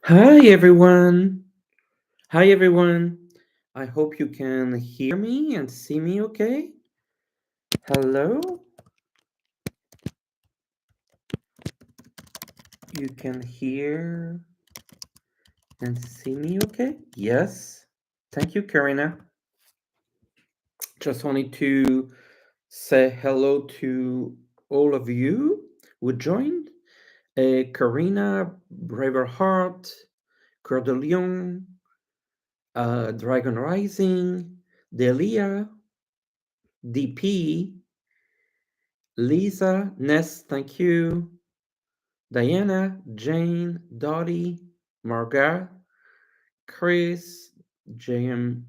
Hi everyone. Hi everyone. I hope you can hear me and see me okay. Hello. You can hear and see me okay? Yes. Thank you, Karina. Just wanted to say hello to all of you who joined. Karina, Braverheart, Coeur de Lion, Dragon Rising, Delia, DP, Lisa, Ness, thank you. Diana, Jane, Dottie, Marga, Chris, J.M.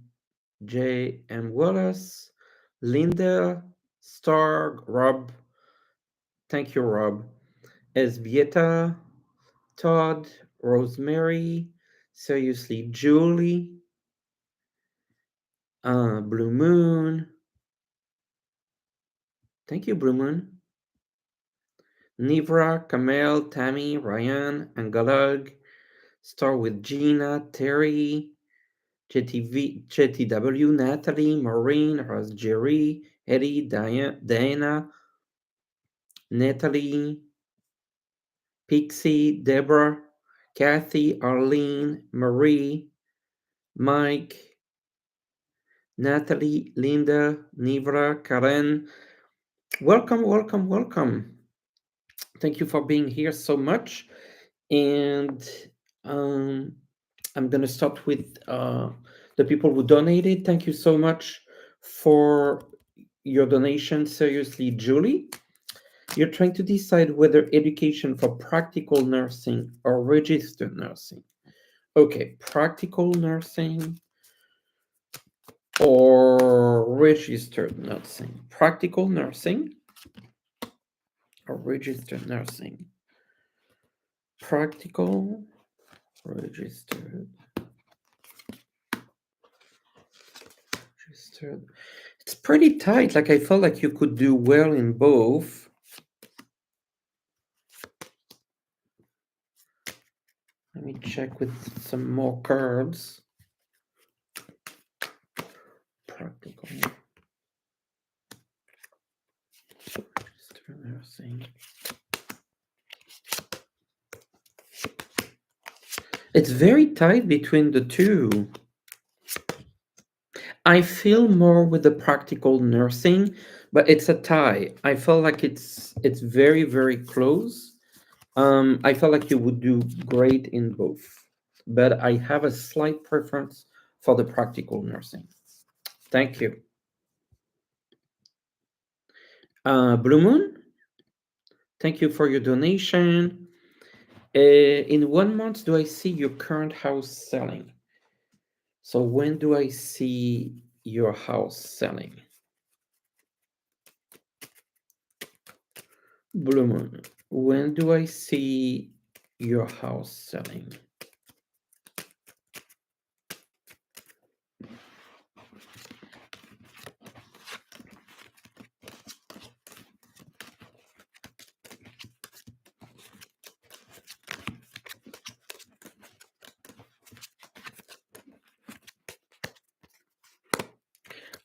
Wallace, Linda, Starg, Rob, thank you, Rob, Esbieta, Todd, Rosemary, seriously, Julie, Blue Moon, thank you, Blue Moon, Nivra, Kamel, Tammy, Ryan, Angalug, Start with Gina, Terry, JTW, Natalie, Maureen, Jerry, Eddie, Diana, Natalie, Pixie, Deborah, Kathy, Arlene, Marie, Mike, Natalie, Linda, Nivra, Karen. Welcome, welcome, welcome. Thank you for being here so much. And um, I'm going to start with the people who donated. Thank you so much for your donation. Seriously, Julie, you're trying to decide whether education for practical nursing or registered nursing. Okay, practical nursing or registered nursing. Practical nursing or registered nursing. Practical, registered. It's pretty tight. Like I felt like you could do well in both. Let me check with some more cards. Practical. Nursing. It's very tight between the two. I feel more with the practical nursing, but it's a tie. I feel like it's very, very close. I feel like you would do great in both, but I have a slight preference for the practical nursing. Thank you. Blue Moon, thank you for your donation. In 1 month, do I see your current house selling? So when do I see your house selling? Blue Moon, when do I see your house selling?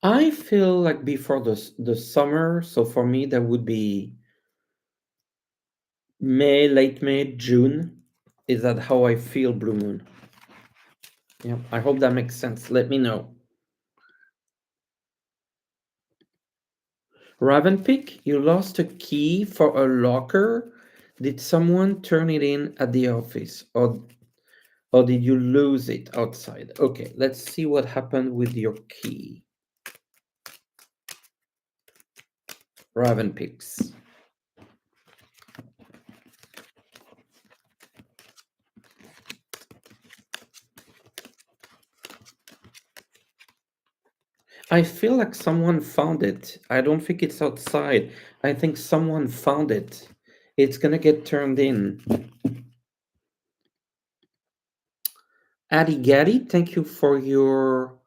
I feel like before the summer, so for me that would be May, late May, June. Is that how I feel, Blue Moon? Yeah, I hope that makes sense. Let me know. Ravenpick, you lost a key for a locker. Did someone turn it in at the office, or did you lose it outside? Okay, let's see what happened with your key. Ravenpicks. I feel like someone found it. I don't think it's outside. I think someone found it. It's gonna get turned in. Addy Gaddy, thank you for your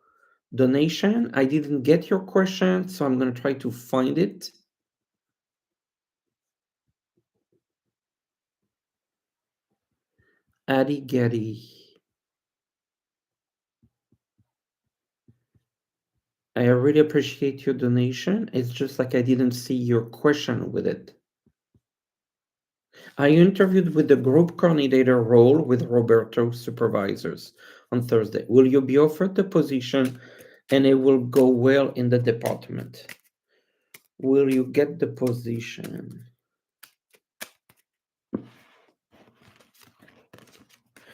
donation. I didn't get your question, so I'm gonna try to find it. Addy Getty. I really appreciate your donation. It's just like I didn't see your question with it. I interviewed with the group coordinator role with Roberto's supervisors on Thursday. Will you be offered the position and it will go well in the department? Will you get the position?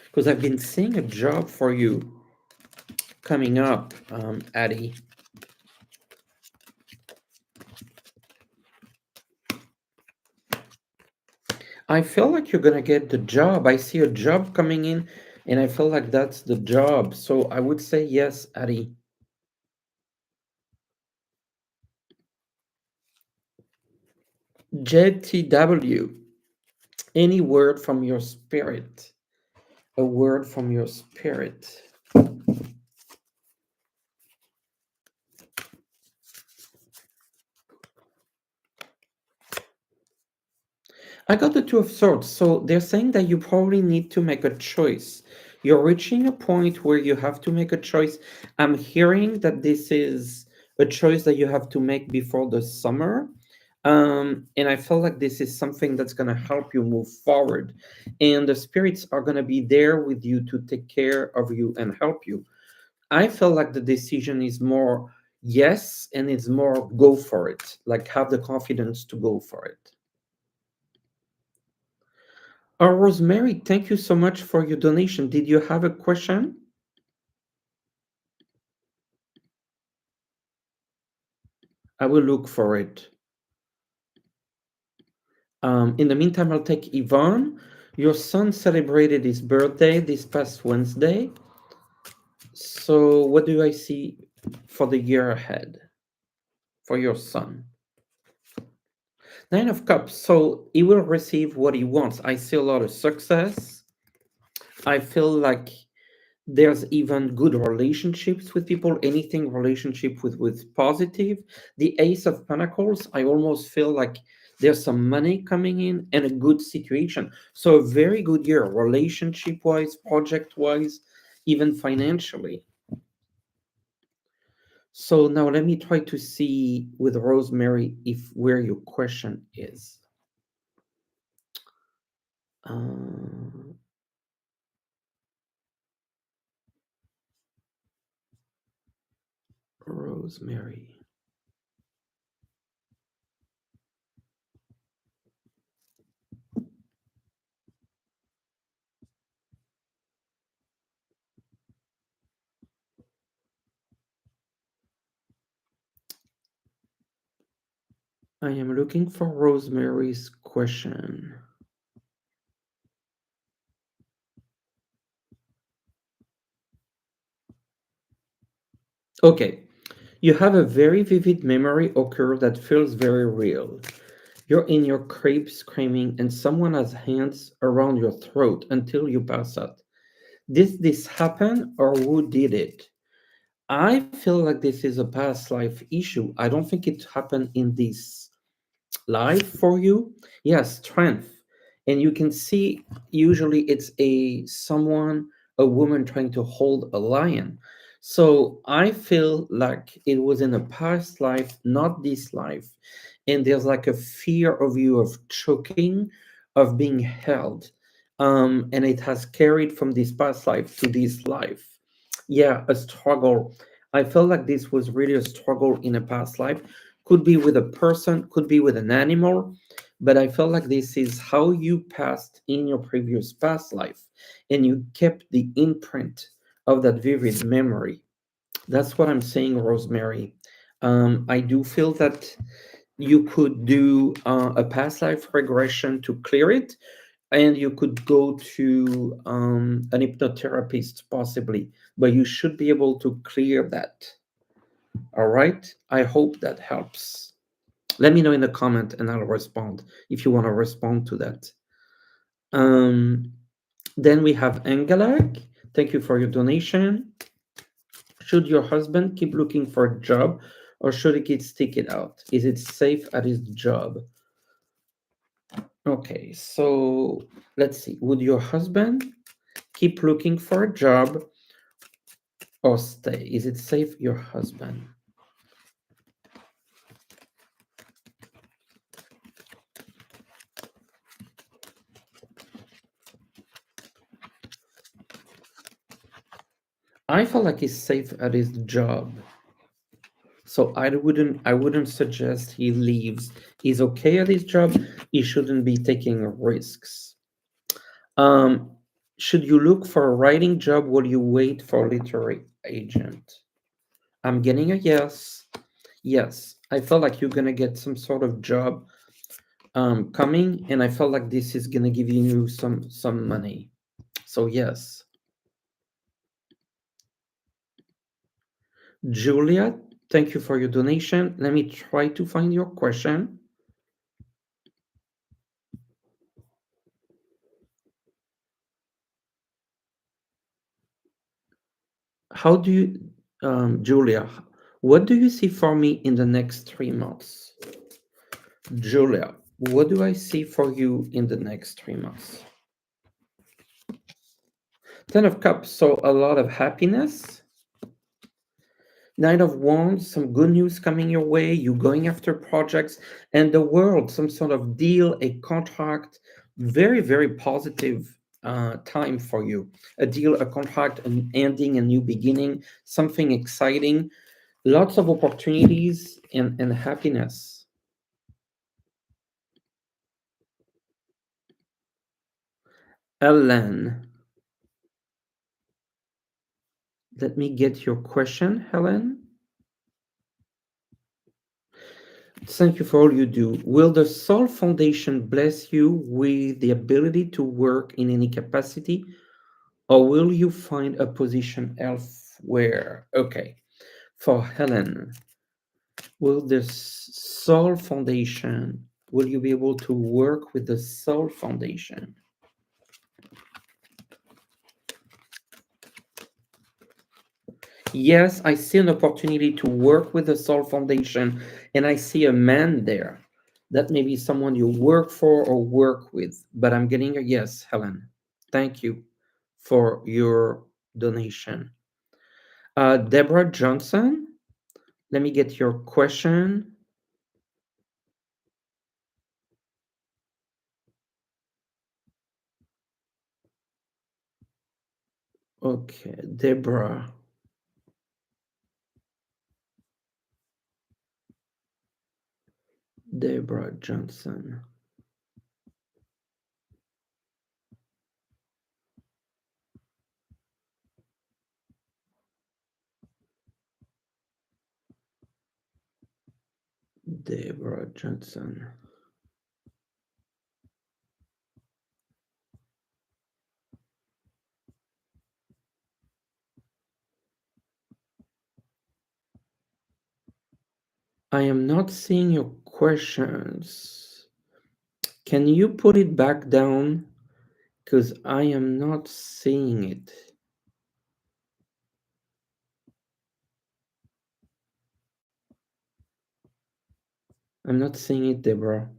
Because I've been seeing a job for you coming up, Addie. I feel like you're gonna get the job. I see a job coming in, and I feel like that's the job. So I would say yes, Addie. JTW. Any word from your spirit? A word from your spirit. I got the Two of Swords. So they're saying that you probably need to make a choice. You're reaching a point where you have to make a choice. I'm hearing that this is a choice that you have to make before the summer. And I feel like this is something that's going to help you move forward. And the spirits are going to be there with you to take care of you and help you. I feel like the decision is more yes, and it's more go for it. Like have the confidence to go for it. Rosemary, thank you so much for your donation. Did you have a question? I will look for it. In the meantime, I'll take Yvonne. Your son celebrated his birthday this past Wednesday. So, what do I see for the year ahead for your son? Nine of Cups. So, he will receive what he wants. I see a lot of success. I feel like there's even good relationships with people, anything relationship with positive. The Ace of Pentacles, I almost feel like there's some money coming in and a good situation. So a very good year, relationship wise, project wise, even financially. So now let me try to see with Rosemary if where your question is. uh, Rosemary. I am looking for Rosemary's question. Okay, you have a very vivid memory occur that feels very real. You're in your crib screaming, and someone has hands around your throat until you pass out. Did this happen, or who did it? I feel like this is a past life issue. I don't think it happened in this life for you. Yes, strength. And you can see usually it's a someone, a woman trying to hold a lion. So I feel like it was in a past life, not this life. And there's like a fear of you of choking, of being held. And it has carried from this past life to this life. Yeah, a struggle. I felt like this was really a struggle in a past life. Could be with a person, could be with an animal, but I felt like this is how you passed in your previous past life, and you kept the imprint of that vivid memory. That's what I'm saying, Rosemary. I do feel that you could do a past life regression to clear it, and you could go to an hypnotherapist possibly, but you should be able to clear that. All right. I hope that helps. Let me know in the comment and I'll respond if you want to respond to that. Um, then we have Engelak. Thank you for your donation. Should your husband keep looking for a job or should he stick it out? Is it safe at his job? Okay, so let's see. Would your husband keep looking for a job or stay? Is it safe, your husband? I feel like he's safe at his job. So I wouldn't suggest he leaves. He's okay at his job. He shouldn't be taking risks. Um, should you look for a writing job while you wait for a literary agent? I'm getting a yes. Yes. I felt like you're gonna get some sort of job coming, and I felt like this is gonna give you some money. So yes. Julia, thank you for your donation. Let me try to find your question. How do you, Julia, what do you see for me in the next 3 months? Julia, what do I see for you in the next 3 months? Ten of Cups, so a lot of happiness. Knight of Wands, some good news coming your way. You going after projects and the world, some sort of deal, a contract. Very, very positive time for you. A deal, a contract, an ending, a new beginning, something exciting. Lots of opportunities and happiness. Ellen, let me get your question, Helen. Thank you for all you do. Will the Soul Foundation bless you with the ability to work in any capacity, or will you find a position elsewhere? Okay. For Helen, will the Soul Foundation, will you be able to work with the Soul Foundation? Yes, I see an opportunity to work with the Soul Foundation, and I see a man there. That may be someone you work for or work with, but I'm getting a yes, Helen. Thank you for your donation. Deborah Johnson, let me get your question. Okay, Deborah Johnson. Deborah Johnson. I am not seeing your questions. Can you put it back down? Because I am not seeing it. I'm not seeing it, Deborah.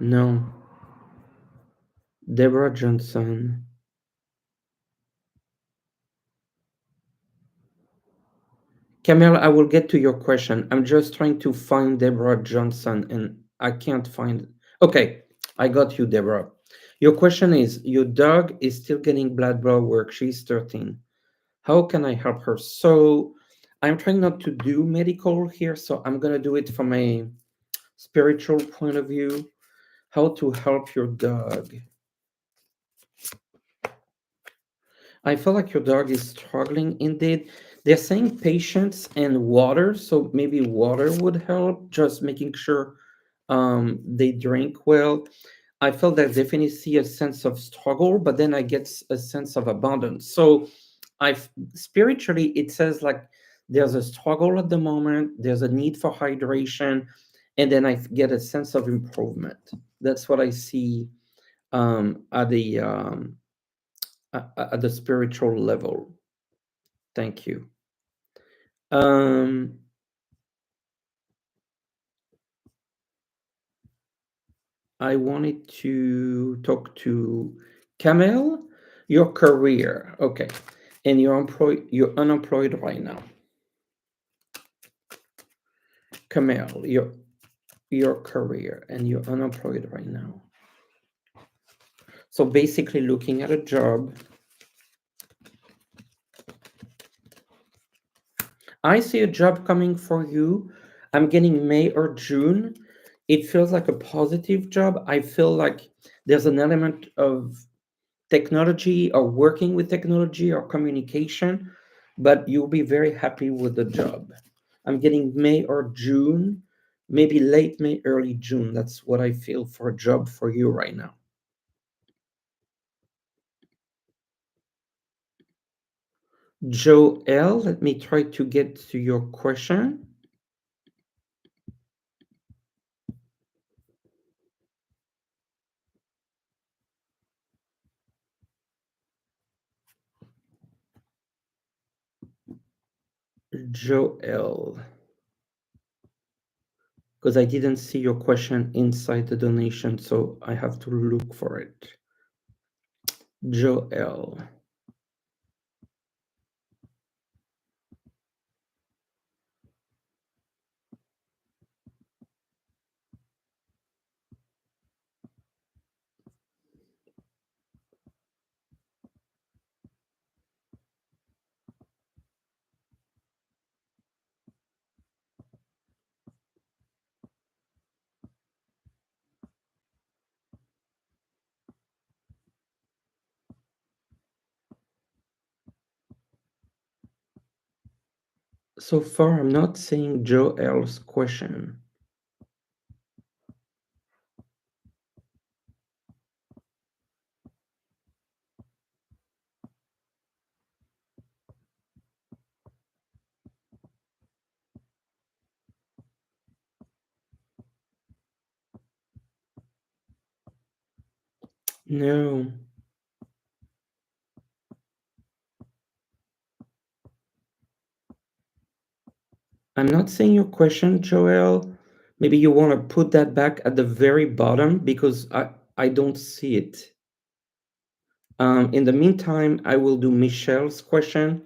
No. Deborah Johnson. Camille, I will get to your question. I'm just trying to find Deborah Johnson and I can't find it. Okay, I got you, Deborah. Your question is your dog is still getting blood brow work. She's 13. How can I help her? So I'm trying not to do medical here, so I'm gonna do it from a spiritual point of view. How to help your dog. I feel like your dog is struggling indeed. They're saying patience and water, so maybe water would help, just making sure they drink well. I felt that definitely see a sense of struggle, but then I get a sense of abundance. So spiritually, it says like there's a struggle at the moment, there's a need for hydration, and then I get a sense of improvement. That's what I see at the spiritual level. Thank you. Um, I wanted to talk to Kamel. Your career, okay, and you're employed. You're unemployed right now. Kamel, your career, and you're unemployed right now. So basically, looking at a job, I see a job coming for you. I'm getting May or June. It feels like a positive job. I feel like there's an element of technology or working with technology or communication, but you'll be very happy with the job. I'm getting May or June, maybe late May, early June. That's what I feel for a job for you right now. Joel, let me try to get to your question. Joel, because I didn't see your question inside the donation, so I have to look for it. Joel. So far, I'm not seeing Joel's question. No, I'm not seeing your question, Joel. Maybe you want to put that back at the very bottom because I don't see it. In the meantime, I will do Michelle's question.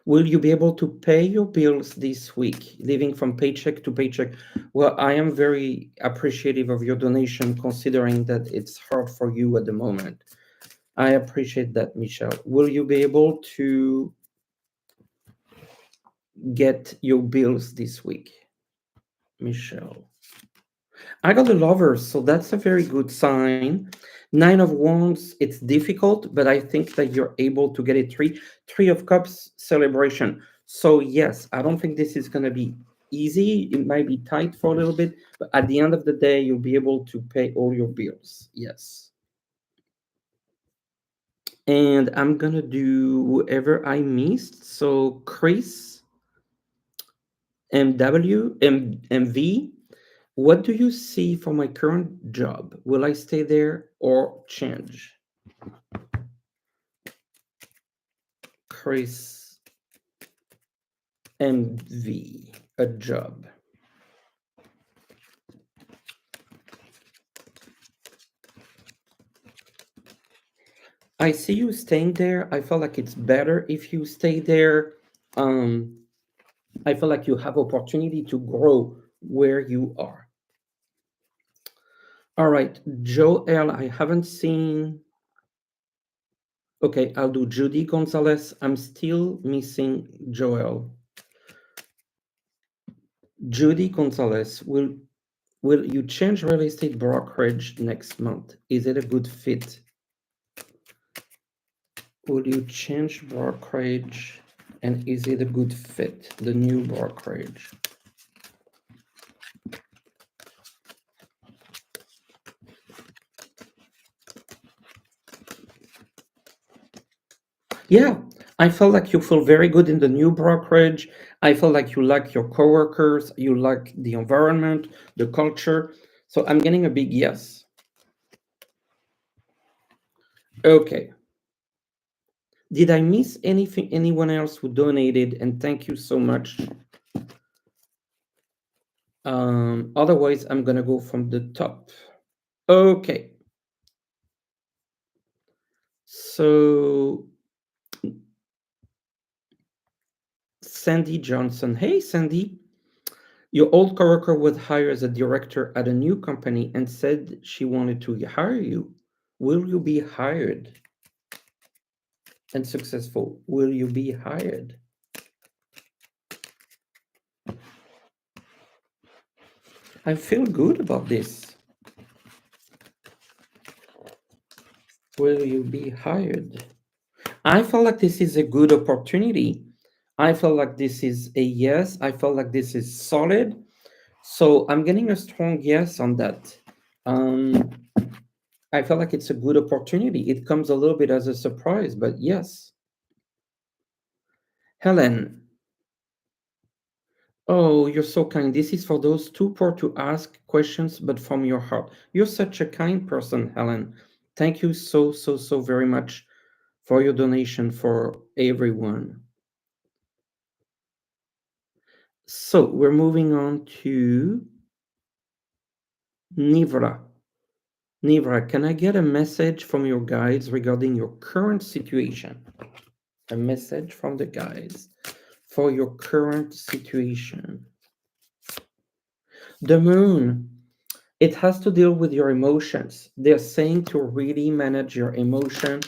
Will you be able to pay your bills this week, living from paycheck to paycheck? Well, I am very appreciative of your donation, considering that it's hard for you at the moment. I appreciate that, Michelle. Will you be able to get your bills this week, Michelle? I got the lovers, so that's a very good sign. Nine of Wands, it's difficult, but I think that you're able to get it. Three of Cups, celebration. So yes, I don't think this is gonna be easy. It might be tight for a little bit, but at the end of the day, you'll be able to pay all your bills. Yes. And I'm gonna do whoever I missed. So Chris, MV. What do you see for my current job? Will I stay there or change? Chris MV, a job. I see you staying there. I feel like it's better if you stay there. Um, I feel like you have opportunity to grow where you are. All right, Joel, I haven't seen. Okay, I'll do Judy Gonzalez. I'm still missing Joel. Judy Gonzalez, will you change real estate brokerage next month? Is it a good fit? Will you change brokerage and is it a good fit? The new brokerage. Yeah, I felt like you feel very good in the new brokerage. I feel like you like your coworkers, you like the environment, the culture. So I'm getting a big yes. Okay. Did I miss anything? Anyone else who donated? And thank you so much. Otherwise, I'm gonna go from the top. Okay. So Sandy Johnson. Hey, Sandy. Your old coworker was hired as a director at a new company and said she wanted to hire you. Will you be hired and successful? Will you be hired? I feel good about this. Will you be hired? I feel like this is a good opportunity. I feel like this is a yes. I feel like this is solid. So I'm getting a strong yes on that. Um, I feel like it's a good opportunity. It comes a little bit as a surprise, but yes. Helen, oh, you're so kind. This is for those too poor to ask questions, but from your heart. You're such a kind person, Helen. Thank you so, so, so very much for your donation for everyone. So we're moving on to Nivra. Nivra, can I get a message from your guides regarding your current situation? A message from the guides for your current situation. The moon, it has to deal with your emotions. They're saying to really manage your emotion,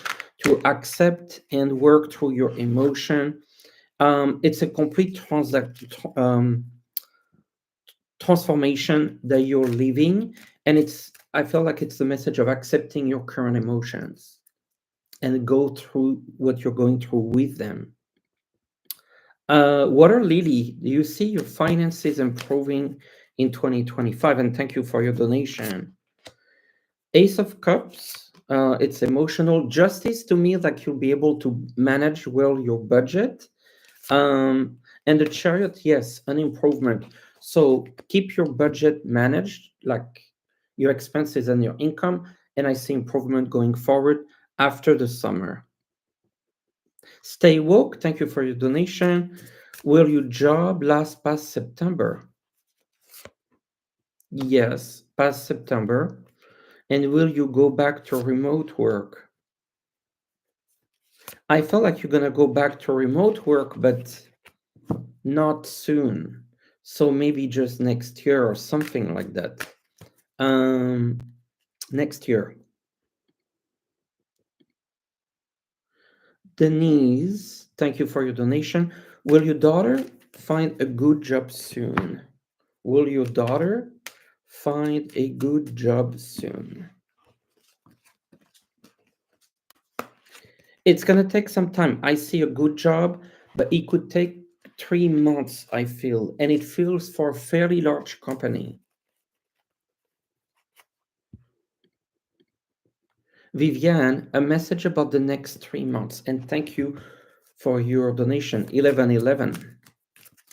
to accept and work through your emotion. It's a complete transformation that you're living, and I feel like it's the message of accepting your current emotions and go through what you're going through with them. Water Lily, do you see your finances improving in 2025? And thank you for your donation. Ace of Cups, it's emotional justice to me, like you'll be able to manage well your budget. And the Chariot, yes, an improvement. So keep your budget managed, like your expenses and your income. And I see improvement going forward after the summer. Stay woke, thank you for your donation. Will your job last past September? Yes, past September. And will you go back to remote work? I feel like you're gonna go back to remote work, but not soon. So maybe just next year or something like that. Um, Next year. Denise, thank you for your donation. Will your daughter find a good job soon? Will your daughter find a good job soon? It's gonna take some time. I see a good job, but it could take 3 months, I feel, and it feels for a fairly large company. Viviane, a message about the next 3 months, and thank you for your donation. 1111,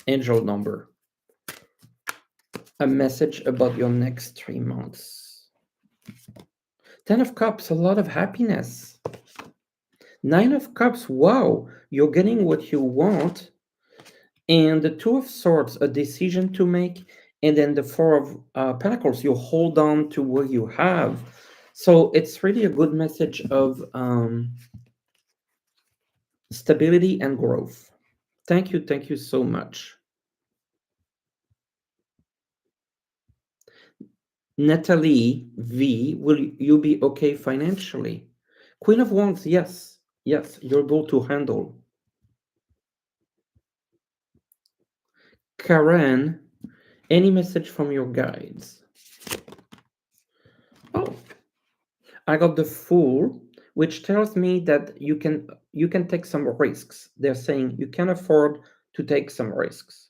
angel number. A message about your next 3 months. 10 of Cups, a lot of happiness. 9 of Cups, wow, you're getting what you want. And the Two of Swords, a decision to make. And then the Four of Pentacles, you hold on to what you have. So it's really a good message of stability and growth. Thank you so much. Natalie V, will you be okay financially? Queen of Wands, yes. Yes, you're able to handle. Karen, any message from your guides? Oh, I got the Fool, which tells me that you can take some risks. They're saying you can afford to take some risks.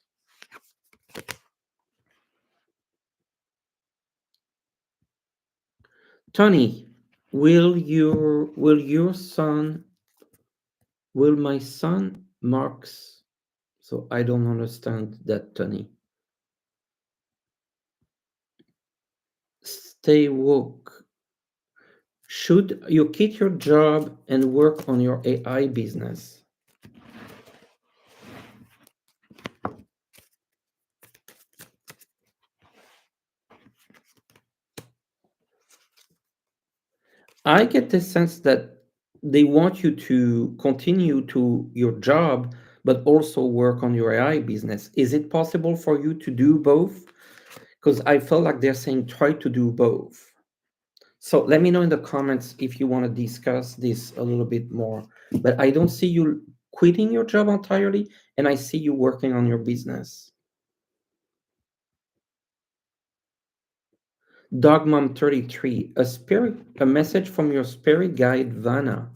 Tony, will my son Marks? So I don't understand that, Tony. Stay woke. Should you quit your job and work on your AI business? I get the sense that they want you to continue to your job, but also work on your AI business. Is it possible for you to do both? Because I felt like they're saying try to do both. So let me know in the comments if you want to discuss this a little bit more. But I don't see you quitting your job entirely, and I see you working on your business. Dog Mom 33, a message from your spirit guide Vanna.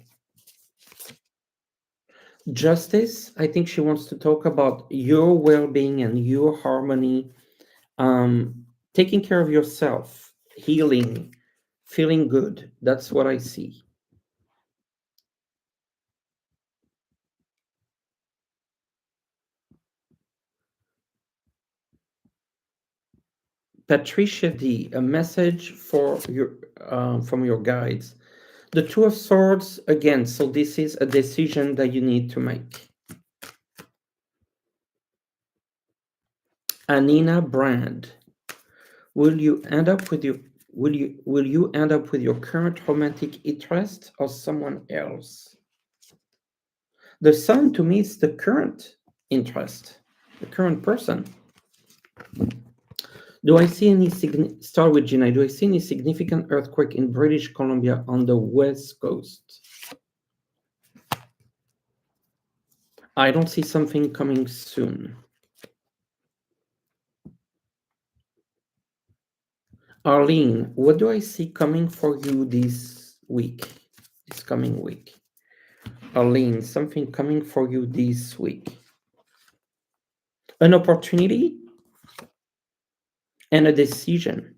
Justice, I think she wants to talk about your well-being and your harmony, taking care of yourself, healing, feeling good. That's what I see. Patricia D, a message for your from your guides. The Two of Swords again. So this is a decision that you need to make. Anina Brand, will you end up with your will you end up with your current romantic interest or someone else? The Sun to me is the current interest, the current person. Do I see any start with Gina? Do I see any significant earthquake in British Columbia on the west coast? I don't see something coming soon. Arlene, what do I see coming for you this coming week? Arlene, something coming for you this week. An opportunity and a decision.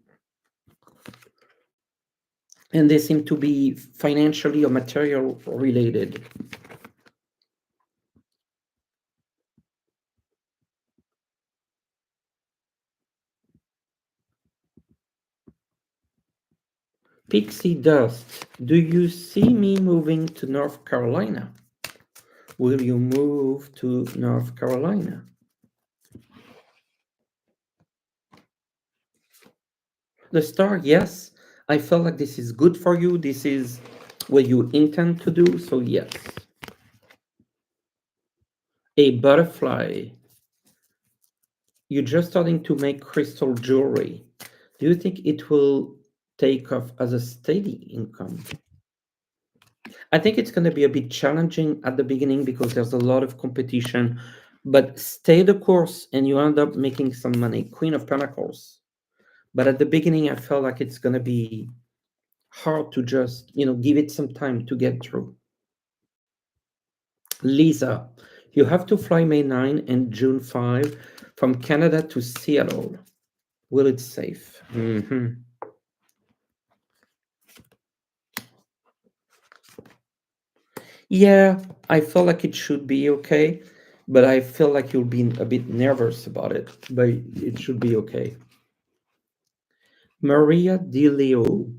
And they seem to be financially or material related. Pixie Dust, do you see me moving to North Carolina? Will you move to North Carolina? The Star, yes. I felt like this is good for you. This is what you intend to do, so yes. A butterfly. You're just starting to make crystal jewelry. Do you think it will take off as a steady income? I think it's going to be a bit challenging at the beginning because there's a lot of competition, but stay the course and you end up making some money. Queen of Pentacles. But at the beginning, I felt like it's going to be hard to just, give it some time to get through. Lisa, you have to fly May 9 and June 5 from Canada to Seattle. Will it safe? Yeah, I feel like it should be okay, but I feel like you'll be a bit nervous about it, but it should be okay. Maria DeLeo,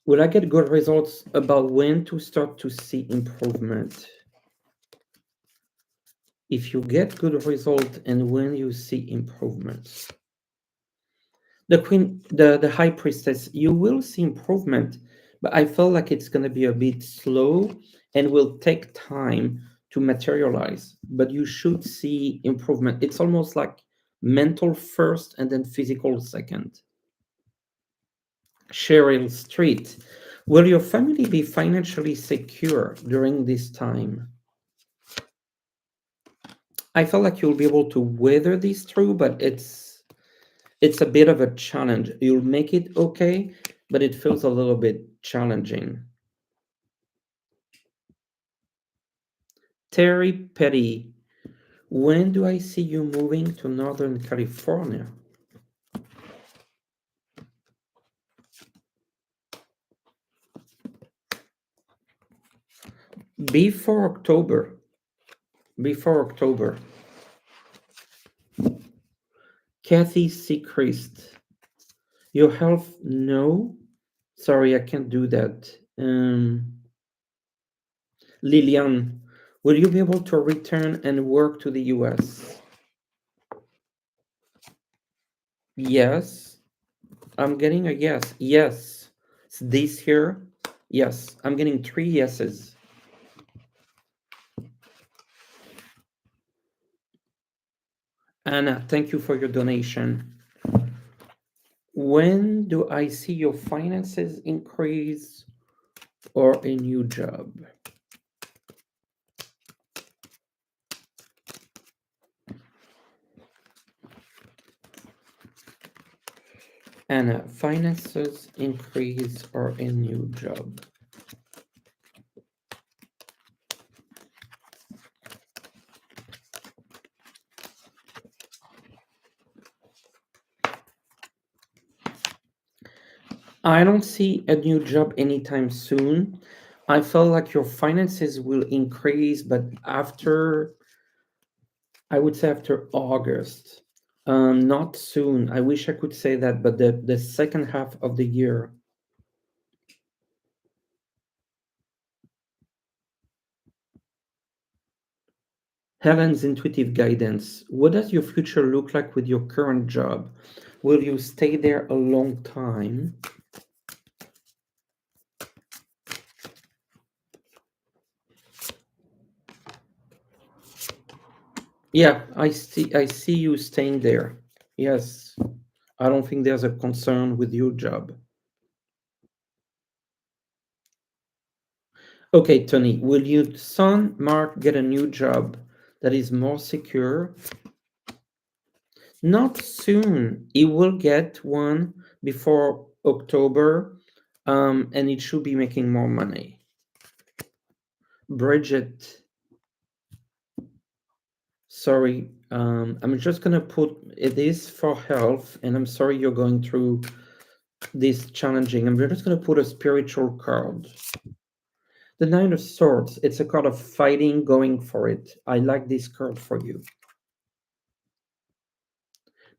will I get good results about when to start to see improvement? If you get good result and when you see improvements. The queen, the high priestess, you will see improvement, but I feel like it's going to be a bit slow and will take time to materialize, but you should see improvement. It's almost like mental first and then physical second. Cheryl Street, will your family be financially secure during this time? I feel like you'll be able to weather this through, but it's a bit of a challenge. You'll make it okay, but it feels a little bit challenging. Terry Petty, when do I see you moving to Northern California? Before October. Before October. Kathy Seacrest, your health, no. Sorry, I can't do that. Lilian, will you be able to return and work to the US? Yes. I'm getting a yes. Yes. It's this here. Yes. I'm getting three yeses. Anna, thank you for your donation. When do I see your finances increase or a new job? Anna, finances increase or a new job? I don't see a new job anytime soon. I feel like your finances will increase, but after, I would say after August. Not soon. I wish I could say that, but the second half of the year. Helen's intuitive guidance. What does your future look like with your current job? Will you stay there a long time? Yeah, I see you staying there. Yes. I don't think there's a concern with your job. Okay, Tony, will your son Mark get a new job that is more secure? Not soon. He will get one before October, and it should be making more money. Bridget, sorry, I'm just gonna put it is for health, and I'm sorry you're going through this challenging. I'm just gonna put a spiritual card. The Nine of Swords. It's a card of fighting, going for it. I like this card for you.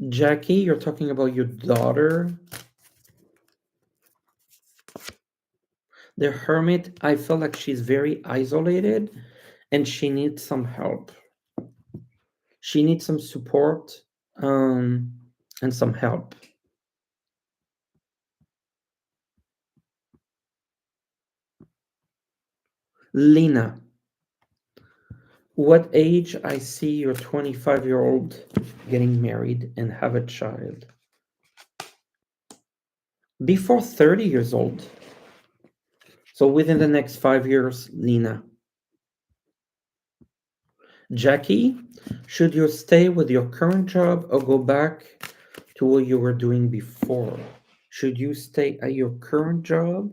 Jackie, you're talking about your daughter. The Hermit, I feel like she's very isolated and she needs some help. She needs some support um, and some help. Lena, what age I see your 25-year-old getting married and have a child? Before 30 years old. So within the next 5 years, Lena. Jackie, should you stay with your current job or go back to what you were doing before? Should you stay at your current job?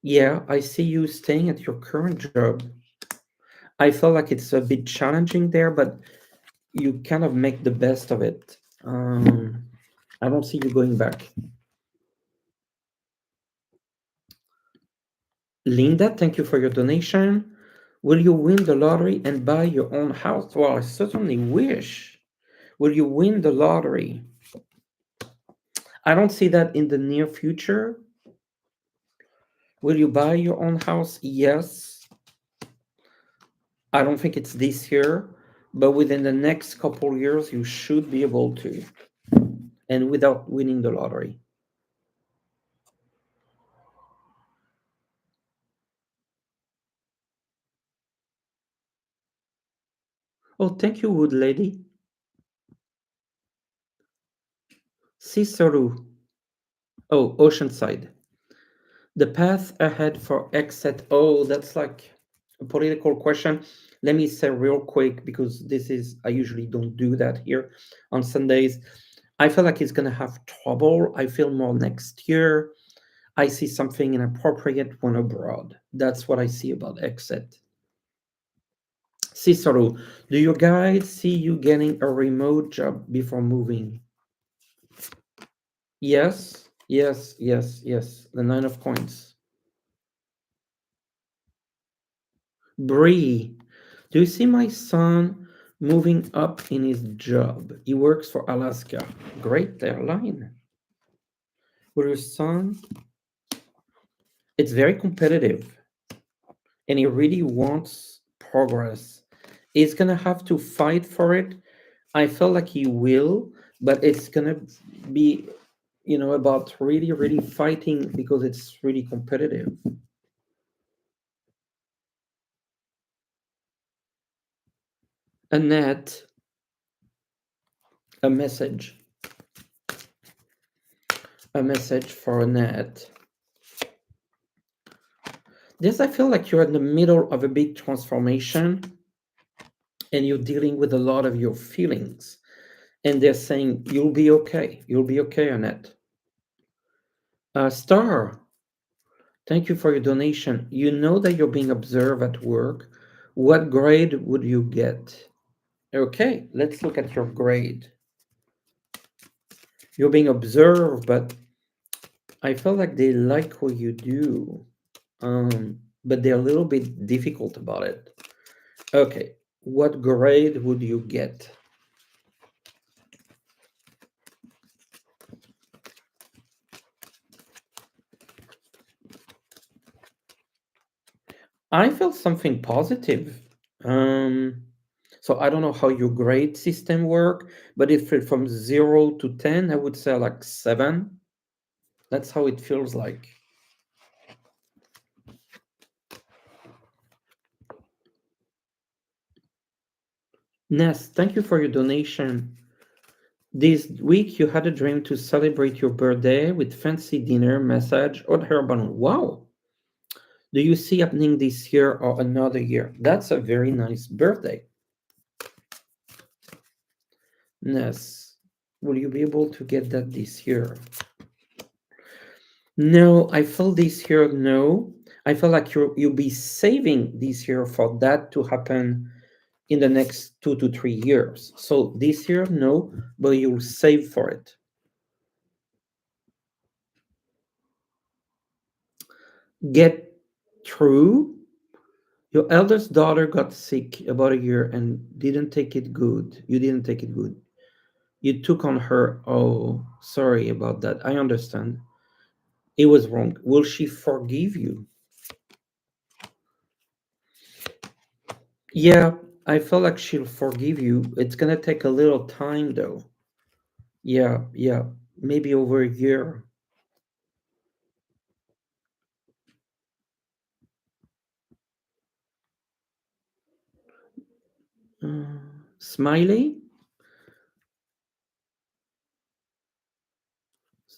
Yeah, I see you staying at your current job. I feel like it's a bit challenging there, but you kind of make the best of it. I don't see you going back. Linda, thank you for your donation. Will you win the lottery and buy your own house? Well, I certainly wish. Will you win the lottery? I don't see that in the near future. Will you buy your own house? Yes. I don't think it's this year, but within the next couple years, you should be able to, and without winning the lottery. Oh, thank you, Wood Lady. Cicero. Oh, Oceanside. The path ahead for exit. Oh, that's like a political question. Let me say real quick because this is, I usually don't do that here on Sundays. I feel like he's going to have trouble. I feel more next year. I see something inappropriate when abroad. That's what I see about exit. Cicero, do you guys see you getting a remote job before moving? Yes, yes, yes, yes. The nine of coins. Bree, do you see my son moving up in his job? He works for Alaska. Great airline. With your son, it's very competitive and he really wants progress. He's gonna have to fight for it. I feel like he will, but it's gonna be, about really, really fighting because it's really competitive. Annette, a message, a message for Annette. Yes, I feel like you're in the middle of a big transformation and you're dealing with a lot of your feelings. And they're saying, you'll be okay. You'll be okay, Annette. Star, thank you for your donation. You know that you're being observed at work. What grade would you get? Okay, let's look at your grade. You're being observed, but I feel like they like what you do. But they're a little bit difficult about it. Okay, what grade would you get? I felt something positive. Um, so I don't know how your grade system work, but if it from 0 to 10, I would say like 7. That's how it feels like. Ness, thank you for your donation. This week you had a dream to celebrate your birthday with fancy dinner, massage, or hair balloon. Wow! Do you see happening this year or another year? That's a very nice birthday. Ness, will you be able to get that this year? No, I feel this year, no. I feel like you'll be saving this year for that to happen in the next 2 to 3 years. So this year, no, but you'll save for it. Get through. Your eldest daughter got sick about a year and didn't take it good. You didn't take it good. You took on her. Oh, sorry about that. I understand. It was wrong. Will she forgive you? Yeah, I feel like she'll forgive you. It's gonna take a little time though. Yeah, yeah, maybe over a year. Smiley,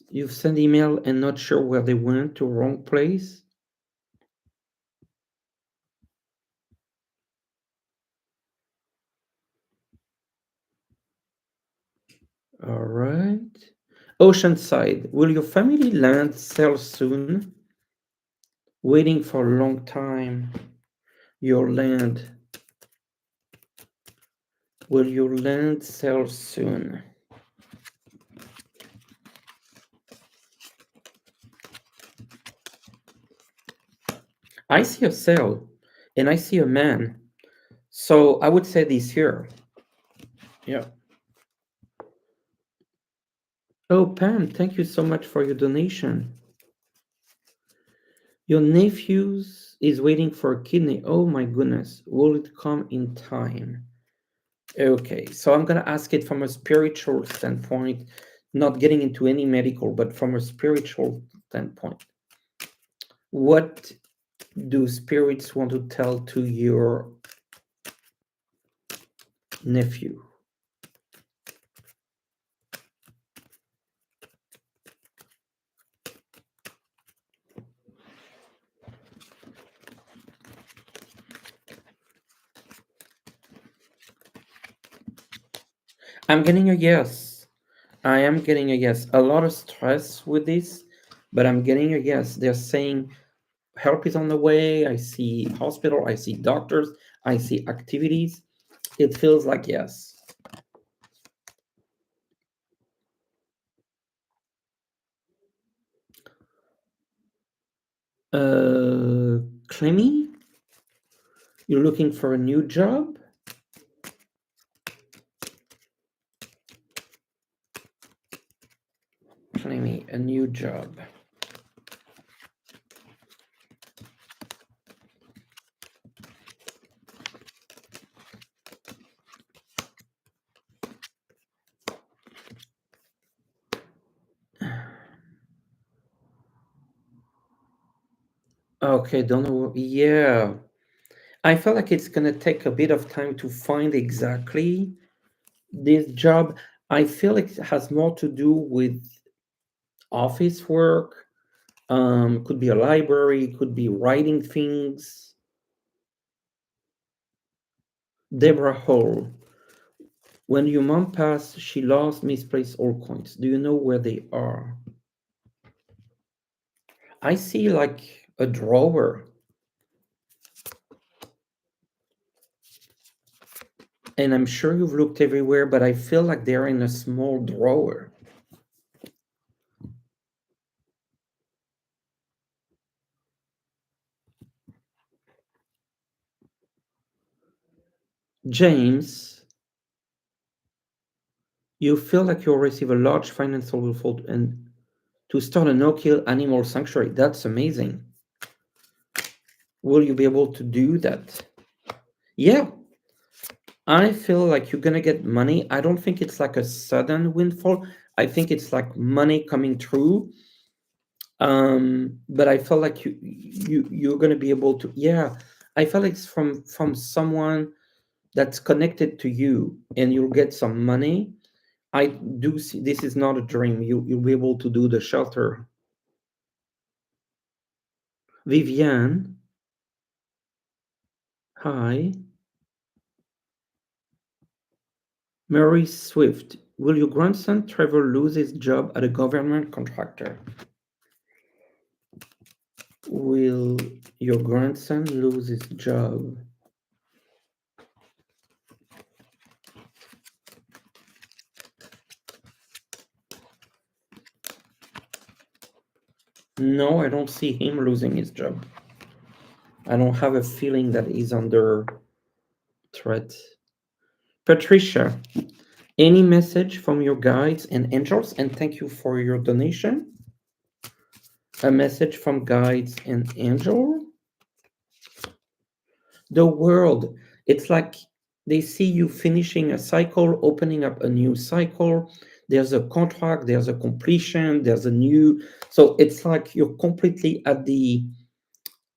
you've sent email and not sure where they went to wrong place. All right. Oceanside, will your family land sell soon? Waiting for a long time. Your land. Will your land sell soon? I see a sale and I see a man. So I would say this year. Yeah. Oh, Pam, thank you so much for your donation. Your nephew's is waiting for a kidney. Oh my goodness. Will it come in time? Okay, so I'm gonna ask it from a spiritual standpoint, not getting into any medical, but from a spiritual standpoint. What do spirits want to tell to your nephew? I'm getting a yes. I am getting a yes. A lot of stress with this, but I'm getting a yes. They're saying help is on the way. I see hospital. I see doctors. I see activities. It feels like yes. Clemmy, you're looking for a new job? telling me a new job. Okay, don't know. Yeah, I feel like it's gonna take a bit of time to find exactly this job. I feel like it has more to do with office work. Could be a library, could be writing things. Deborah Hall. When your mom passed, she lost misplaced old coins. Do you know where they are? I see like a drawer, and I'm sure you've looked everywhere, but I feel like they're in a small drawer. James, you feel like you'll receive a large financial reward and to start a no-kill animal sanctuary. That's amazing. Will you be able to do that? Yeah, I feel like you're gonna get money. I don't think it's like a sudden windfall. I think it's like money coming through. But I felt like you're gonna be able to. Yeah, I felt like it's from someone that's connected to you, and you'll get some money. I do see this is not a dream. You'll be able to do the shelter. Viviane, hi. Mary Swift, will your grandson Trevor lose his job at a government contractor? Will your grandson lose his job? No, I don't see him losing his job. I don't have a feeling that he's under threat. Patricia, any message from your guides and angels? And thank you for your donation. A message from guides and angel. The world. It's like they see you finishing a cycle, opening up a new cycle. There's a contract, there's a completion, there's a new. So it's like you're completely at the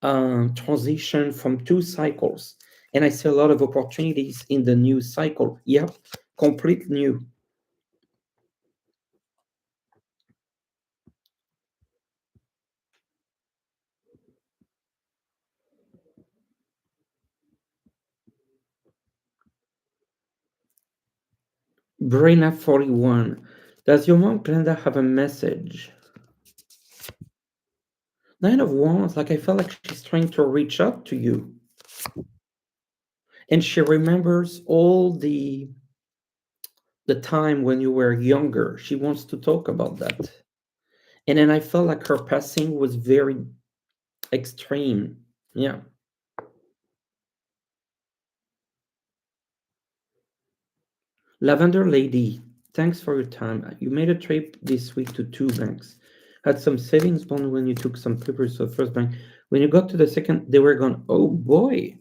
transition from two cycles. And I see a lot of opportunities in the new cycle. Yep, complete new. Brina 41. Does your mom Glenda have a message? Nine of Wands, like I felt like she's trying to reach out to you. And she remembers all the time when you were younger. She wants to talk about that. And then I felt like her passing was very extreme. Yeah. Lavender Lady, thanks for your time. You made a trip this week to two banks. Had some savings bond when you took some papers to the first bank. When you got to the second, they were gone. Oh boy,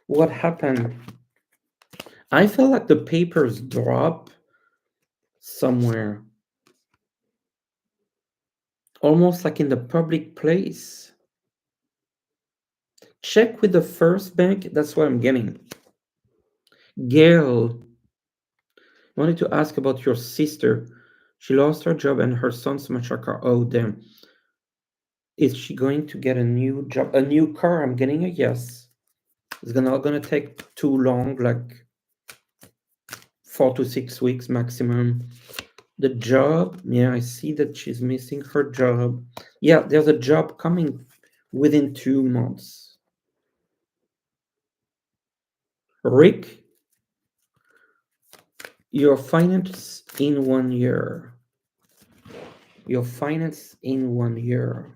what happened? I felt like the papers drop somewhere, almost like in the public place. Check with the first bank. That's what I'm getting. Gail, wanted to ask about your sister. She lost her job and her son smashed her car. Oh, damn. Is she going to get a new job? A new car? I'm getting a yes. It's not gonna take too long, like 4 to 6 weeks maximum. The job, yeah, I see that she's missing her job. Yeah, there's a job coming within 2 months. Rick, your finance in 1 year. Your finance in 1 year.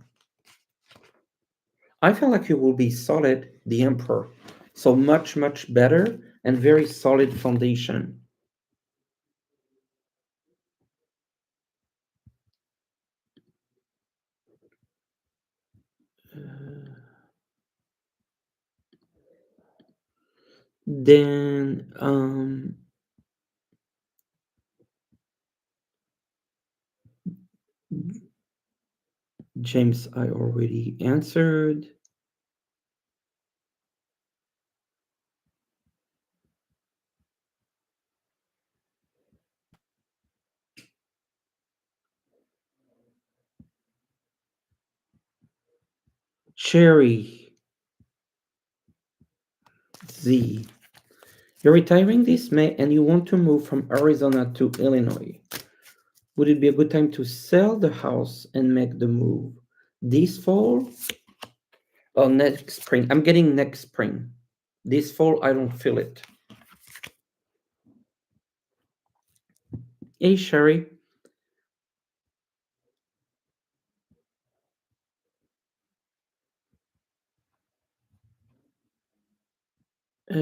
I feel like you will be solid, the emperor. So much, much better and very solid foundation. Then James, I already answered. Cherry Z. You're retiring this May and you want to move from Arizona to Illinois. Would it be a good time to sell the house and make the move this fall or next spring? I'm getting next spring. This fall, I don't feel it. Hey, Sherry. Uh,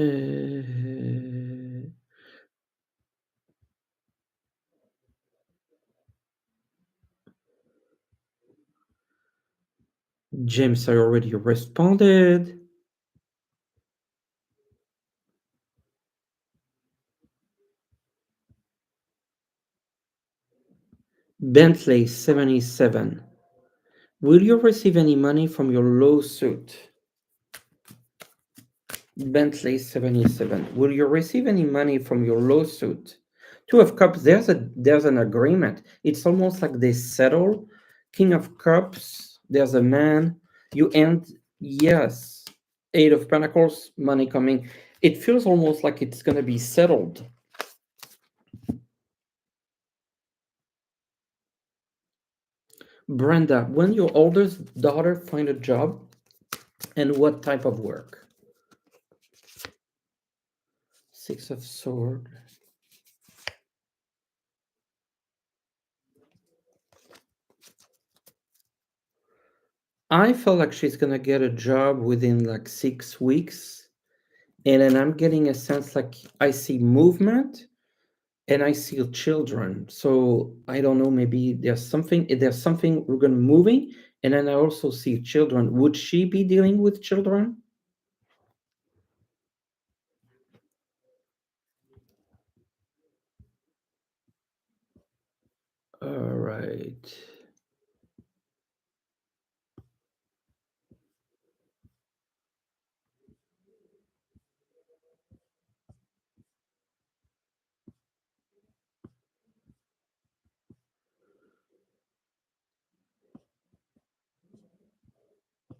James, I already responded. Bentley 77. Will you receive any money from your lawsuit? Bentley 77. Will you receive any money from your lawsuit? Two of Cups, there's an agreement. It's almost like they settle. King of Cups, there's a man. You end, yes. Eight of Pentacles, money coming. It feels almost like it's gonna be settled. Brenda, when your oldest daughter find a job and what type of work? Six of Sword. I feel like she's gonna get a job within like 6 weeks. And then I'm getting a sense like I see movement and I see children. So I don't know, maybe there's something we're gonna moving, and then I also see children. Would she be dealing with children? All right.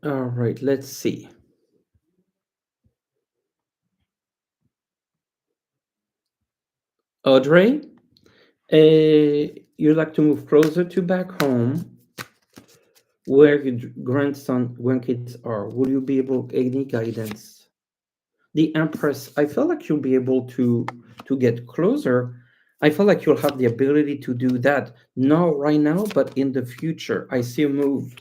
All right, let's see. Audrey, you like to move closer to back home where your grandkids are. Will you be able any guidance? The Empress, I feel like you'll be able to get closer. I feel like you'll have the ability to do that. Not right now, but in the future. I see a move.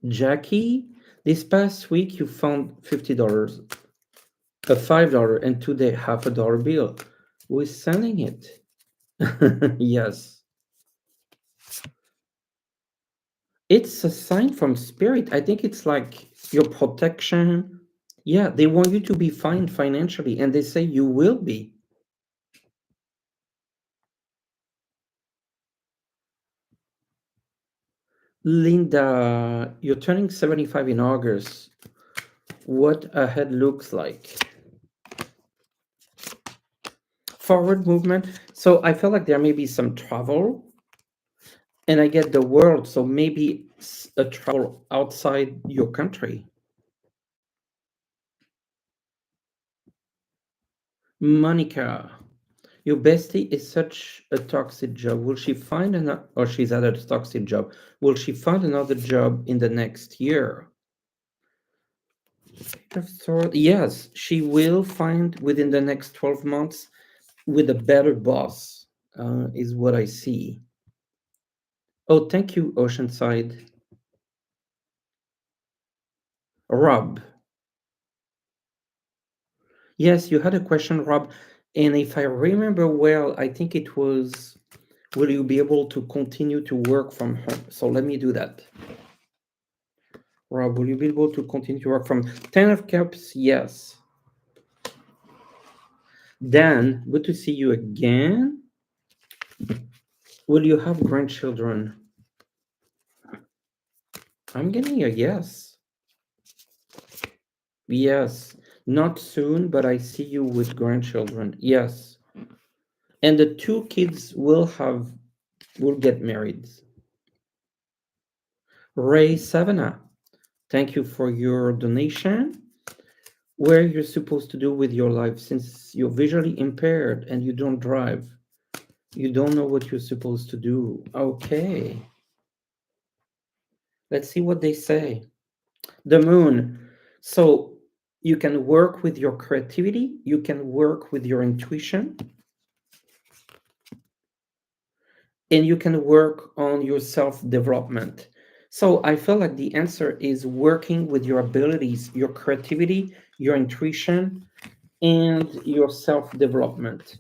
Jackie, this past week you found $50, a $5, and today half a dollar bill. Who is sending it? Yes. It's a sign from spirit. I think it's like your protection. Yeah, they want you to be fine financially, and they say you will be. Linda, you're turning 75 in August. What ahead looks like? Forward movement. So I feel like there may be some travel, and I get the world. So maybe a travel outside your country. Monica, your bestie is such a toxic job. Will she find another, or she's at a toxic job? Will she find another job in the next year? Yes, she will find within the next 12 months with a better boss, is what I see. Oh, thank you, Oceanside. Rob. Yes, you had a question, Rob. And if I remember well, I think it was, will you be able to continue to work from home? So let me do that. Rob, will you be able to continue to work from Ten of Cups? Yes. Dan, good to see you again. Will you have grandchildren? I'm getting a yes. Yes. Not soon, but I see you with grandchildren. Yes. And the two kids will get married. Ray Savannah, thank you for your donation. Where you're supposed to do with your life since you're visually impaired and you don't drive. You don't know what you're supposed to do. Okay. Let's see what they say. The moon. So you can work with your creativity, you can work with your intuition, and you can work on your self development. So I feel like the answer is working with your abilities, your creativity, your intuition, and your self development.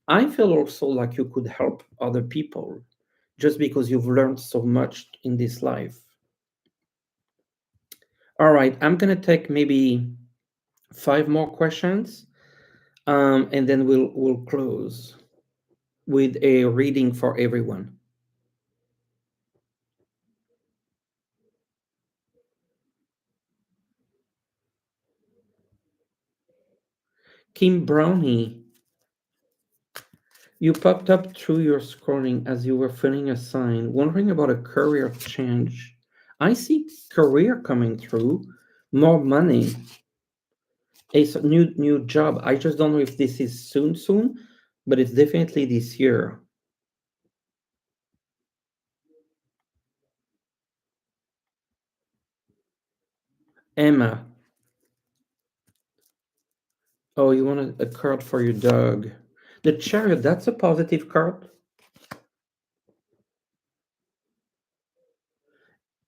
I feel also like you could help other people just because you've learned so much in this life. All right, I'm gonna take maybe five more questions, and then we'll close with a reading for everyone. Kim Brownie, you popped up through your scrolling as you were filling a sign, wondering about a career change. I see career coming through, more money, a new job. I just don't know if this is soon, but it's definitely this year. Emma, oh, you want a card for your dog? The Chariot, that's a positive card.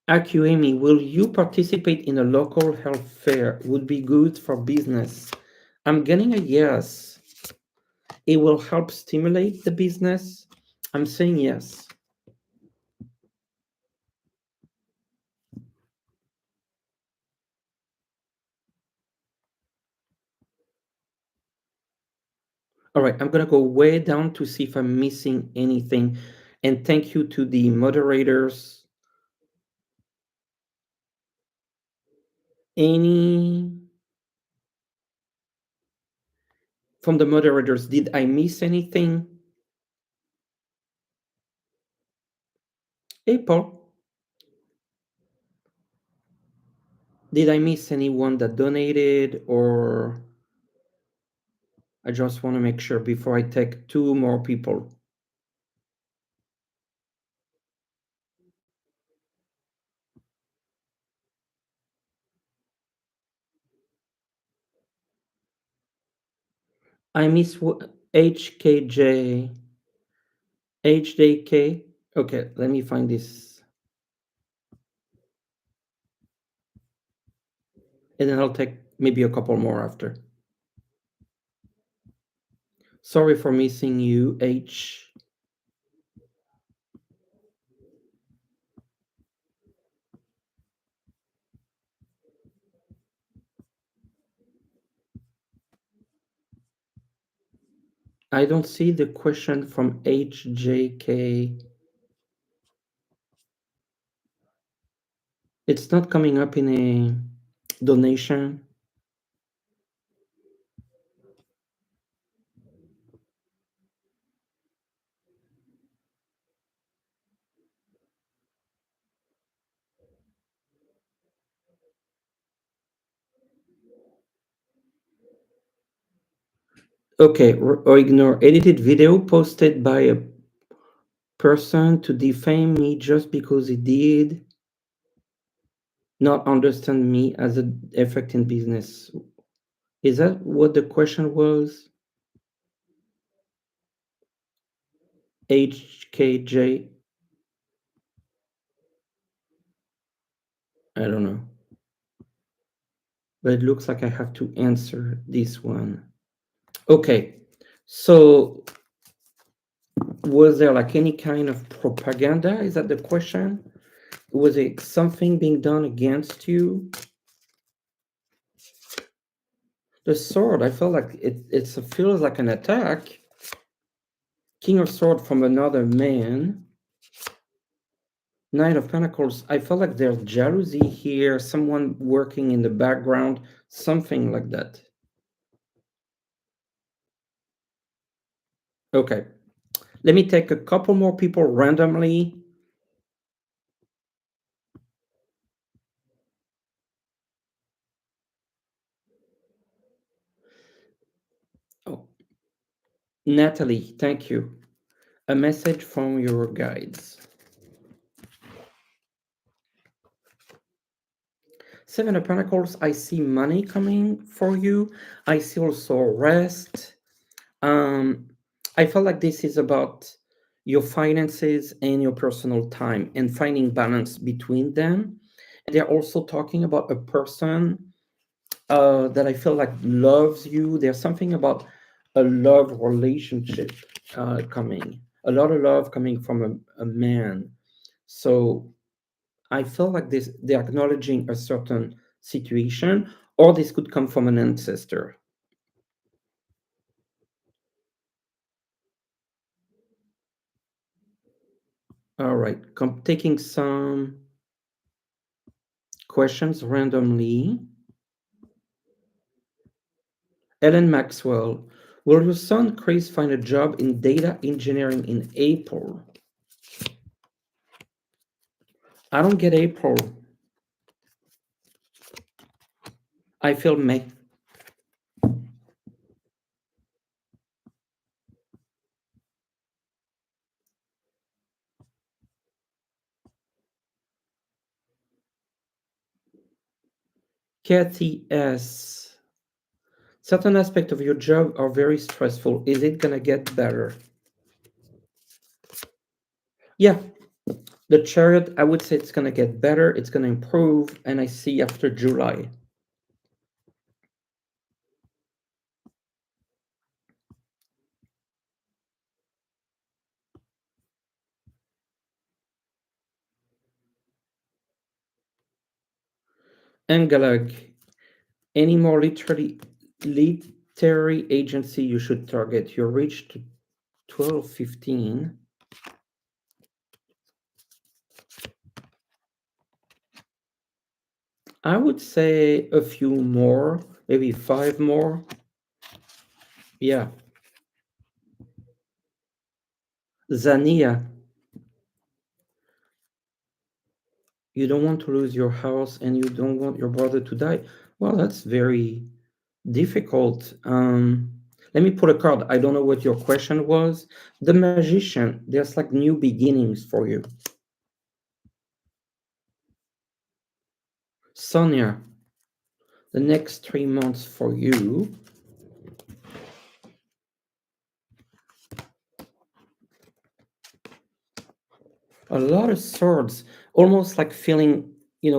Amy, will you participate in a local health fair? Would be good for business. I'm getting a yes. It will help stimulate the business. I'm saying yes. All right, I'm gonna go way down to see if I'm missing anything. And thank you to the moderators. Any from the moderators, did I miss anything? Hey, Paul, did I miss anyone that donated, or I just want to make sure before I take two more people? I miss HKJ, HJK. Okay, let me find this, and then I'll take maybe a couple more after. Sorry for missing you, H. I don't see the question from HJK. It's not coming up in a donation. Okay, or ignore edited video posted by a person to defame me just because he did not understand me as an effect in business. Is that what the question was? HKJ? I don't know. But it looks like I have to answer this one. Okay, so was there like any kind of propaganda? Is that the question? Was it something being done against you? The sword, I felt like it feels like an attack. King of sword from another man. Knight of Pentacles, I felt like there's jealousy here, someone working in the background, something like that. Okay, let me take a couple more people randomly. Oh, Natalie, thank you. A message from your guides. Seven of Pentacles, I see money coming for you. I see also rest. Um, I feel like this is about your finances and your personal time and finding balance between them. And they're also talking about a person that I feel like loves you. There's something about a love relationship coming, a lot of love coming from a man. So I feel like this they're acknowledging a certain situation, or this could come from an ancestor. All right, taking some questions randomly. Ellen Maxwell, will your son Chris find a job in data engineering in April? I don't get April. I feel May. Kathy S. Certain aspects of your job are very stressful. Is it gonna get better? Yeah, the chariot, I would say it's gonna get better, it's gonna improve, and I see after July. Angalag, any more literary agency you should target? You reached 12, 15. I would say a few more, maybe 5 more. Yeah. Zania, you don't want to lose your house and you don't want your brother to die. Well, that's very difficult. Let me put a card. I don't know what your question was. The magician, there's like new beginnings for you. Sonia, the next 3 months for you. A lot of swords, almost like feeling,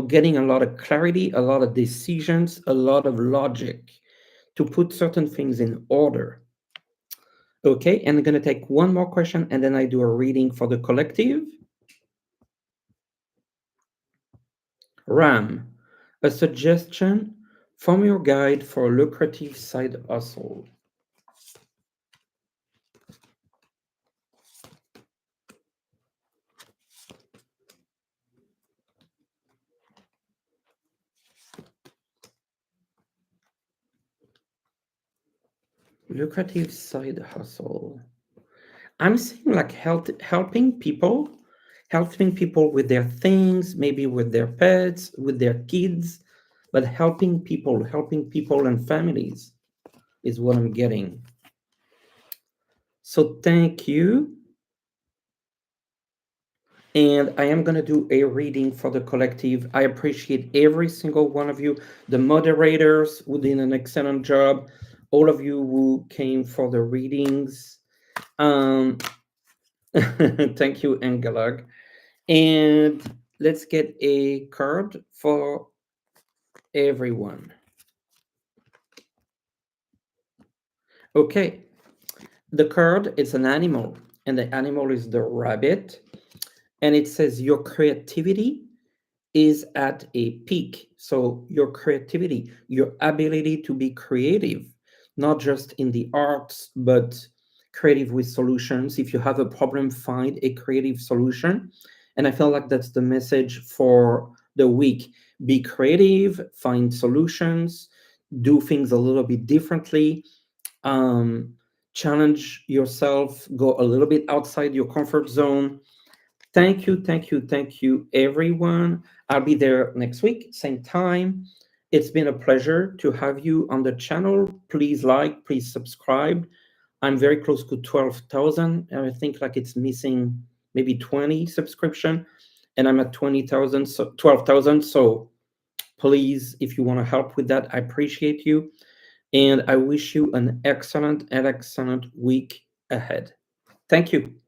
getting a lot of clarity, a lot of decisions, a lot of logic to put certain things in order. Okay, and I'm going to take one more question and then I do a reading for the collective. Ram, a suggestion from your guide for a lucrative side hustle. Lucrative side hustle. I'm seeing like helping people with their things, maybe with their pets, with their kids, but helping people and families is what I'm getting. So thank you. And I am going to do a reading for the collective. I appreciate every single one of you, the moderators who did an excellent job, all of you who came for the readings. Thank you, Engelag. And let's get a card for everyone. Okay, the card is an animal, and the animal is the rabbit. and it says your creativity is at a peak. So your creativity, your ability to be creative, not just in the arts, but creative with solutions. If you have a problem, find a creative solution. And I feel like that's the message for the week. Be creative, find solutions, do things a little bit differently, um, challenge yourself, go a little bit outside your comfort zone. Thank you, thank you, thank you, everyone. I'll be there next week, same time. It's been a pleasure to have you on the channel. Please like, please subscribe. I'm very close to 12,000. I think like it's missing maybe 20 subscription, and I'm at 20,000, so 12,000. So please, if you want to help with that, I appreciate you. And I wish you an excellent and excellent week ahead. Thank you.